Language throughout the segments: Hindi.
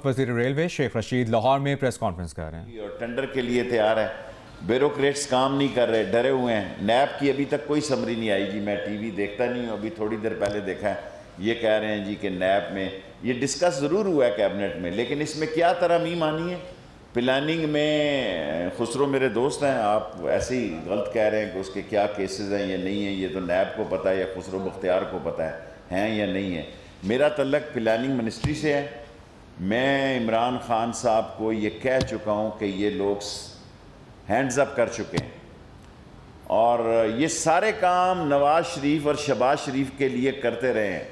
वज़ीर रेलवे शेख रशीद लाहौर में प्रेस कॉन्फ्रेंस कर रहे हैं और टेंडर के लिए तैयार है। ब्यूरोक्रेट्स काम नहीं कर रहे, डरे हुए हैं। नैब की अभी तक कोई समरी नहीं आई जी। मैं टीवी देखता नहीं हूँ, अभी थोड़ी देर पहले देखा है। ये कह रहे हैं जी कि नैब में ये डिस्कस ज़रूर हुआ है कैबिनेट में, लेकिन इसमें क्या तरमीम आनी है प्लानिंग में। खुसरो मेरे दोस्त हैं, आप ऐसे ही गलत कह रहे हैं कि उसके क्या केसेस हैं या नहीं है। ये तो नैब को पता है या खुसरो मुख्तियार को पता है या नहीं है। मेरा तल्लक प्लानिंग मिनिस्ट्री से है। मैं इमरान खान साहब को ये कह चुका हूँ कि ये लोग हैंड्स अप कर चुके हैं और ये सारे काम नवाज शरीफ और शहबाज शरीफ के लिए करते रहे हैं,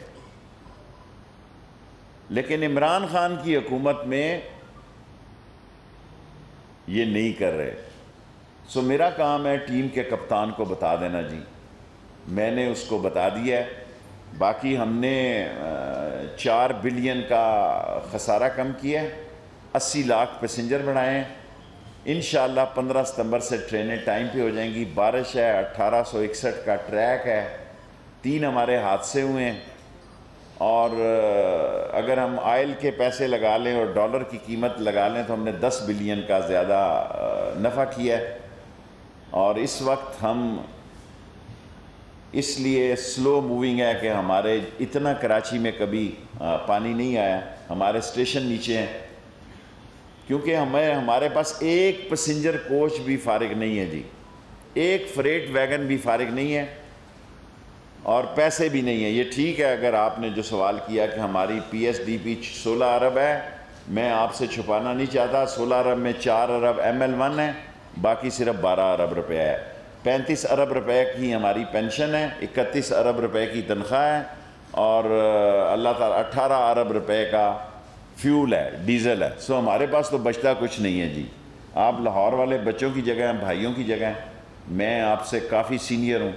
लेकिन इमरान खान की हुकूमत में ये नहीं कर रहे। सो मेरा काम है टीम के कप्तान को बता देना जी, मैंने उसको बता दिया है। बाकी हमने 4 बिलियन का खसारा कम किया है, 80 लाख पैसेंजर बढ़ाए हैं। इंशाअल्लाह 15 सितंबर से ट्रेनें टाइम पे हो जाएंगी। बारिश है, 1861 का ट्रैक है, 3 हमारे हादसे हुए हैं। और अगर हम ऑयल के पैसे लगा लें और डॉलर की कीमत लगा लें तो हमने 10 बिलियन का ज़्यादा नफ़ा किया है। और इस वक्त हम इसलिए स्लो मूविंग है कि हमारे इतना कराची में कभी पानी नहीं आया। हमारे स्टेशन नीचे हैं, क्योंकि हमारे पास एक पैसेंजर कोच भी फारिग नहीं है जी, एक फ्रेट वैगन भी फारिग नहीं है और पैसे भी नहीं है। ये ठीक है, अगर आपने जो सवाल किया कि हमारी PSDP 16 अरब है, मैं आपसे छुपाना नहीं चाहता। 16 अरब में 4 अरब ML1 है, बाकी सिर्फ 12 अरब रुपये है। 35 अरब रुपए की हमारी पेंशन है, 31 अरब रुपए की तनख्वाह है और अल्लाह ताला 18 अरब रुपए का फ्यूल है, डीज़ल है। सो हमारे पास तो बचता कुछ नहीं है जी। आप लाहौर वाले बच्चों की जगह हैं, भाइयों की जगह हैं। मैं आपसे काफ़ी सीनियर हूँ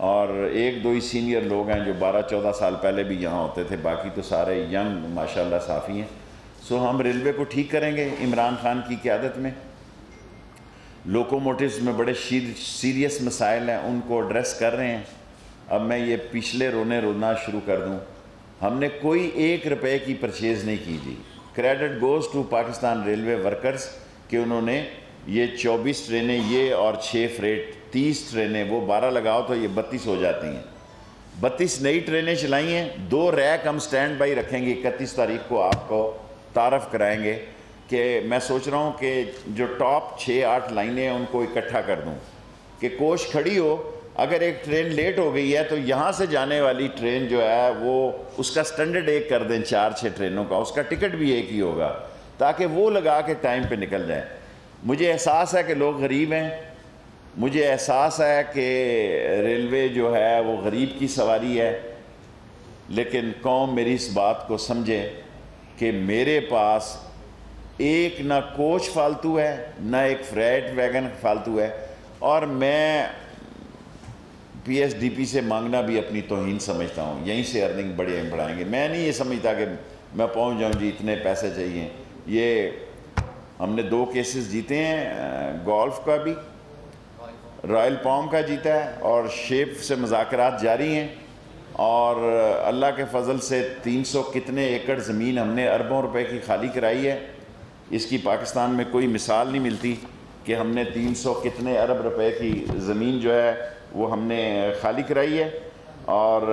और 1-2 ही सीनियर लोग हैं जो 12-14 साल पहले भी यहाँ होते थे, बाकी तो सारे यंग माशाल्लाह साफ़ी हैं। सो हम रेलवे को ठीक करेंगे इमरान खान की क़यादत में। लोकोमोटिव्स में बड़े सीरियस मसाइल हैं, उनको एड्रेस कर रहे हैं। अब मैं ये पिछले रोना शुरू कर दूं, हमने कोई 1 रुपए की परचेज़ नहीं की जी। Credit goes to Pakistan railway workers कि उन्होंने ये 24 ट्रेनें ये और 6 फ्रेट 30 ट्रेनें, वो 12 लगाओ तो ये 32 हो जाती हैं। 32 नई ट्रेनें चलाई हैं। 2 रैक हम स्टैंड बाई रखेंगे। 31 तारीख को आपको तारफ़ कराएंगे कि मैं सोच रहा हूँ कि जो टॉप 6-8 लाइनें हैं उनको इकट्ठा कर दूँ कि कोच खड़ी हो। अगर एक ट्रेन लेट हो गई है तो यहाँ से जाने वाली ट्रेन जो है वो उसका स्टैंडर्ड एक कर दें, 4-6 ट्रेनों का, उसका टिकट भी एक ही होगा ताकि वो लगा के टाइम पे निकल जाए। मुझे एहसास है कि लोग गरीब हैं, मुझे एहसास है कि रेलवे जो है वो गरीब की सवारी है, लेकिन कौम मेरी इस बात को समझे कि मेरे पास एक ना कोच फालतू है, ना एक फ्रेट वैगन फालतू है। और मैं PSDP से मांगना भी अपनी तौहीन समझता हूँ। यहीं से अर्निंग बढ़ाएंगे। मैं नहीं ये समझता कि मैं पहुँच जाऊँ जी इतने पैसे चाहिए। ये हमने 2 केसेस जीते हैं, गोल्फ का भी, रॉयल पाम का जीता है और शेप से मुज़ाकरात जारी हैं। और अल्लाह के फजल से 300 कितने एकड़ ज़मीन हमने अरबों रुपए की खाली कराई है। इसकी पाकिस्तान में कोई मिसाल नहीं मिलती कि हमने 300 कितने अरब रुपए की ज़मीन जो है वो हमने खाली कराई है। और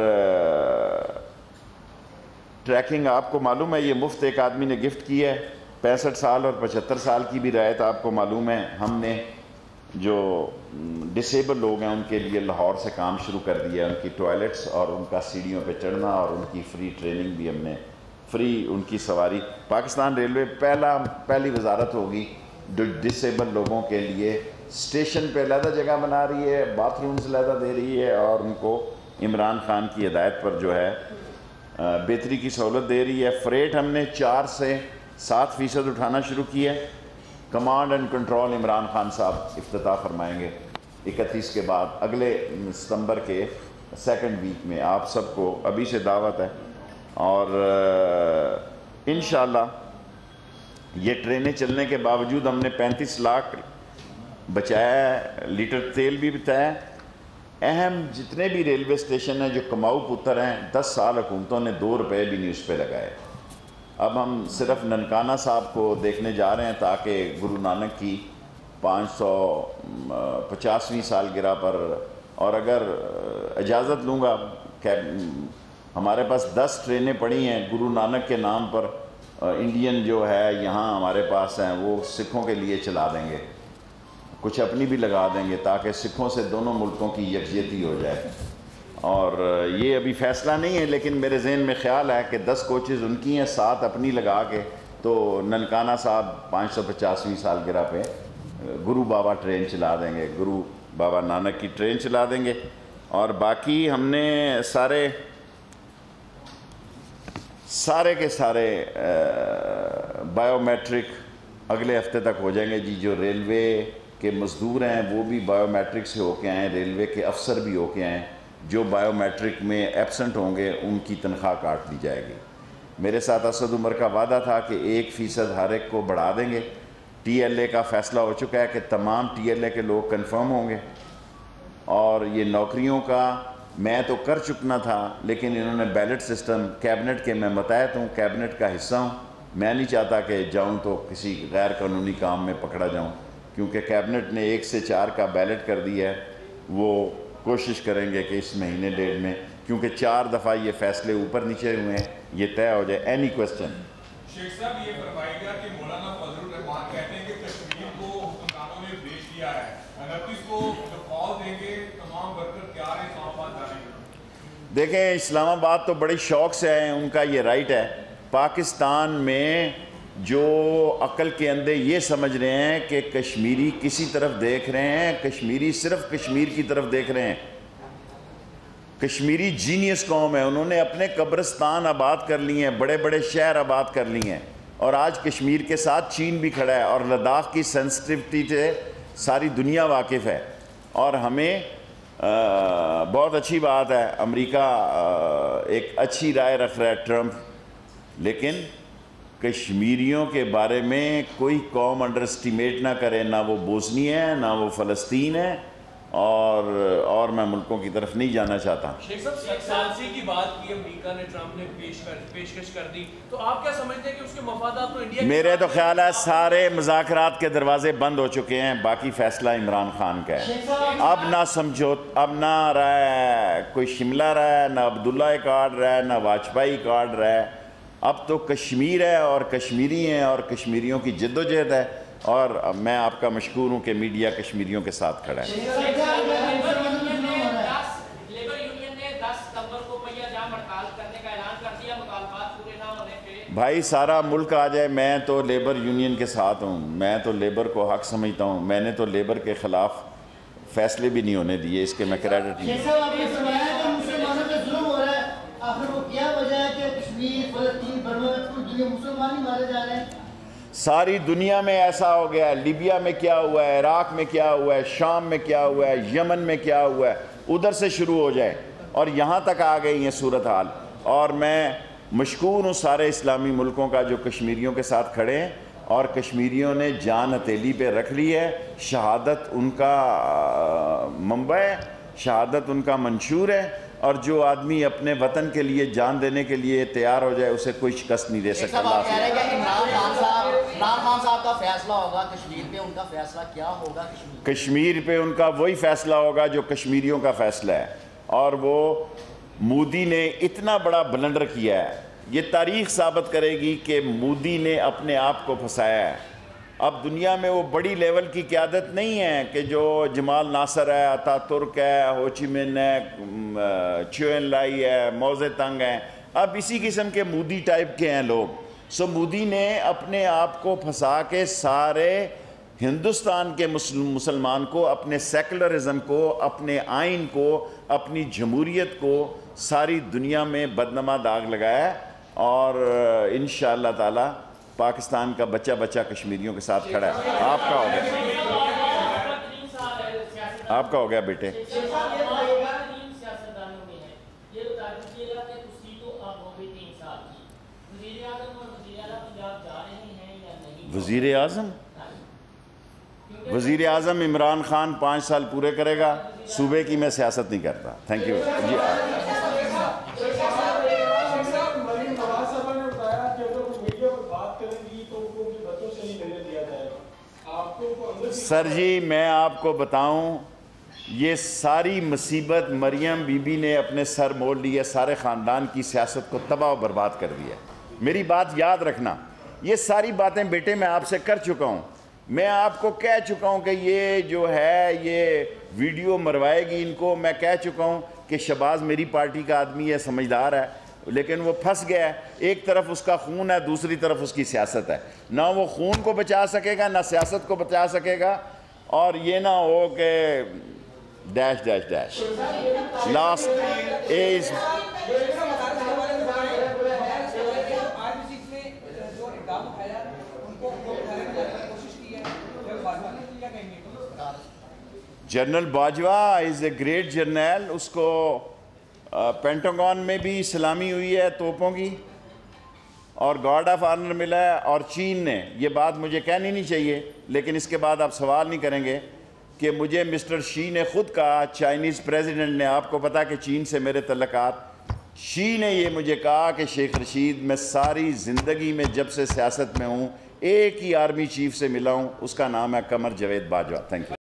ट्रैकिंग आपको मालूम है, ये मुफ्त एक आदमी ने गिफ्ट की है। 65 साल और 75 साल की भी रायत आपको मालूम है। हमने जो डिसेबल लोग हैं उनके लिए लाहौर से काम शुरू कर दिया, उनकी टॉयलेट्स और उनका सीढ़ियों पे चढ़ना और उनकी फ्री ट्रेनिंग भी हमने, फ्री उनकी सवारी। पाकिस्तान रेलवे पहली वजारत होगी जो डिसेबल लोगों के लिए स्टेशन पे अलहदा जगह बना रही है, बाथरूम्स अलहदा दे रही है और उनको इमरान खान की हिदायत पर जो है बेहतरी की सहूलत दे रही है। फ्रेट हमने 4 से 7% उठाना शुरू किया है। Command and control Imran Khan साहब इफ्तिताह फरमाएंगे 31 के बाद, अगले सितंबर के 2nd वीक में। आप सबको अभी से दावत है और इंशाअल्लाह ये ट्रेनें चलने के बावजूद हमने 35 लाख बचाया, लीटर तेल भी बचाया। अहम जितने भी रेलवे स्टेशन हैं जो कमाऊ पुत्र हैं, 10 साल हुकूमतों ने 2 रुपये भी नहीं उस पर लगाए। अब हम सिर्फ ननकाना साहब को देखने जा रहे हैं ताकि गुरु नानक की 550वीं सालगिरह पर, और अगर इजाज़त लूँगा, हमारे पास 10 ट्रेनें पड़ी हैं गुरु नानक के नाम पर, इंडियन जो है यहाँ हमारे पास हैं, वो सिखों के लिए चला देंगे, कुछ अपनी भी लगा देंगे ताकि सिखों से दोनों मुल्कों की यकजहती हो जाए। और ये अभी फ़ैसला नहीं है, लेकिन मेरे जहन में ख्याल है कि 10 कोचेज़ उनकी हैं, 7 अपनी लगा के, तो ननकाना साहब 550वीं सालगिरह पे गुरु बाबा ट्रेन चला देंगे, गुरु बाबा नानक की ट्रेन चला देंगे। और बाकी हमने सारे के सारे बायोमेट्रिक अगले हफ्ते तक हो जाएंगे जी। जो रेलवे के मज़दूर हैं वो भी बायोमेट्रिक से होके आएँ, रेलवे के अफसर भी होके आएँ। जो बायोमेट्रिक में एब्सेंट होंगे उनकी तनख्वाह काट दी जाएगी। मेरे साथ असद उमर का वादा था कि 1% हर एक को बढ़ा देंगे। TLA का फ़ैसला हो चुका है कि तमाम TLA के लोग कंफर्म होंगे, और ये नौकरियों का मैं तो कर चुकना था, लेकिन इन्होंने बैलेट सिस्टम कैबिनेट के, मैं बताया हूँ कैबिनेट का हिस्सा हूँ, मैं नहीं चाहता कि जाऊँ तो किसी गैर कानूनी काम में पकड़ा जाऊँ, क्योंकि कैबिनेट ने 1 से 4 का बैलेट कर दिया है। वो कोशिश करेंगे कि इस महीने 1.5 में, क्योंकि 4 दफ़ा ये फ़ैसले ऊपर नीचे हुए हैं, ये तय हो जाए। Any question? शेख साहब, ये फरमाएगा कि मौलाना फजलुर रहमान कहते हैं कि कश्मीर को हुक्मरानों ने बेच दिया है, 29 को जो कॉल देंगे तमाम वर्कर तैयार हैं इस्लामाबाद जाने के। देखें, इस्लामाबाद तो बड़ी शौक़ से आए, उनका ये राइट है। पाकिस्तान में जो अक्ल के अंदर ये समझ रहे हैं कि कश्मीरी किसी तरफ देख रहे हैं, कश्मीरी सिर्फ कश्मीर की तरफ देख रहे हैं। कश्मीरी जीनियस कौम है, उन्होंने अपने कब्रिस्तान आबाद कर लिए हैं, बड़े बड़े शहर आबाद कर लिए हैं, और आज कश्मीर के साथ चीन भी खड़ा है, और लद्दाख की सेंसिटिविटी से सारी दुनिया वाकिफ़ है। और हमें बहुत अच्छी बात है, अमेरिका एक अच्छी राय रख रहा है, ट्रंप, लेकिन कश्मीरियों के बारे में कोई कौम अंडर एस्टिमेट ना करे, ना वो बोस्नी है ना वो फ़लस्तीन है, और मैं मुल्कों की तरफ नहीं जाना चाहता। शेख साहब, सेक्सालसी की बात की अमेरिका ने, ट्रंप ने पेशकश कर दी, तो आप क्या समझते हैं कि उसके मफादात तो इंडिया, मेरे तो ख्याल है सारे मुज़ाकरात के दरवाजे बंद हो चुके हैं, बाकी फ़ैसला इमरान खान का है। अब ना समझो, अब ना रहा है कोई शिमला रहा है, ना अब्दुल्ला काट रहा है, ना वाजपेयी काट रहा है, अब तो कश्मीर है और कश्मीरी हैं और कश्मीरियों की जद्दोजहद है, और मैं आपका मशकूर हूँ कि मीडिया कश्मीरियों के साथ खड़ा है। लेबर यूनियन ने 10 सितंबर को पहिया जाम हड़ताल करने का ऐलान कर दिया, मुतालबात पूरे ना होने पे। भाई सारा मुल्क आ जाए, मैं तो लेबर यूनियन के साथ हूँ, मैं तो लेबर को हक समझता हूँ, मैंने तो लेबर के ख़िलाफ़ फ़ैसले भी नहीं होने दिए, इसके मैं क्रेडिट नहीं। सारी दुनिया में ऐसा हो गया है, लीबिया में क्या हुआ है, इराक में क्या हुआ है, शाम में क्या हुआ है, यमन में क्या हुआ है, उधर से शुरू हो जाए और यहाँ तक आ गई है सूरत हाल। और मैं मशकूर हूँ सारे इस्लामी मुल्कों का जो कश्मीरियों के साथ खड़े हैं, और कश्मीरियों ने जान हथेली पे रख ली है। शहादत उनका मंबा है, शहादत उनका मंशूर है, और जो आदमी अपने वतन के लिए जान देने के लिए तैयार हो जाए उसे कोई शिकस्त नहीं दे सकता। इमरान खान साहब का फैसला होगा कश्मीर पे, उनका फैसला क्या होगा? कश्मीर पे उनका वही फैसला होगा जो कश्मीरियों का फैसला है। और वो मोदी ने इतना बड़ा ब्लंडर किया है, ये तारीख साबित करेगी कि मोदी ने अपने आप को फंसाया है। अब दुनिया में वो बड़ी लेवल की क़यादत नहीं है कि जो जमाल नासर है, अतातुर्क है, हो ची मिन है, चियो एन लाई है, मौज़े तंग हैं, अब इसी किस्म के मोदी टाइप के हैं लोग। सो मोदी ने अपने आप को फंसा के सारे हिंदुस्तान के मुसलमान को, अपने सेकुलरिज्म को, अपने आइन को, अपनी जमहूरियत को सारी दुनिया में बदनमा दाग लगाया है। और इंशाअल्लाह ताला पाकिस्तान का बच्चा बच्चा कश्मीरियों के साथ खड़ा है। आपका हो गया, आपका हो गया बेटे। वज़ीर आज़म, वज़ीर आज़म इमरान खान 5 साल पूरे करेगा। सूबे की मैं सियासत नहीं करता। थैंक यू जी। सर जी मैं आपको बताऊं, ये सारी मुसीबत मरियम बीबी ने अपने सर मोड़ ली है, सारे ख़ानदान की सियासत को तबाह और बर्बाद कर दिया। मेरी बात याद रखना, ये सारी बातें बेटे मैं आपसे कर चुका हूँ। मैं आपको कह चुका हूँ कि ये जो है ये वीडियो मरवाएगी इनको। मैं कह चुका हूँ कि शहबाज मेरी पार्टी का आदमी है, समझदार है, लेकिन वो फंस गया है। एक तरफ उसका खून है, दूसरी तरफ उसकी सियासत है। ना वो खून को बचा सकेगा, ना सियासत को बचा सकेगा। और ये ना हो कि dash dash dash last is general Bajwa is a great journal. उसको पेंटागन में भी सलामी हुई है तोपों की और गार्ड ऑफ ऑनर मिला है। और चीन ने, ये बात मुझे कहनी नहीं चाहिए लेकिन इसके बाद आप सवाल नहीं करेंगे कि मुझे मिस्टर शी ने खुद कहा, चाइनीज़ प्रेसिडेंट ने, आपको पता कि चीन से मेरे तल्लुकात, शी ने ये मुझे कहा कि शेख रशीद मैं सारी ज़िंदगी में जब से सियासत में हूँ एक ही आर्मी चीफ से मिला हूँ, उसका नाम है कमर जावेद बाजवा। Thank you.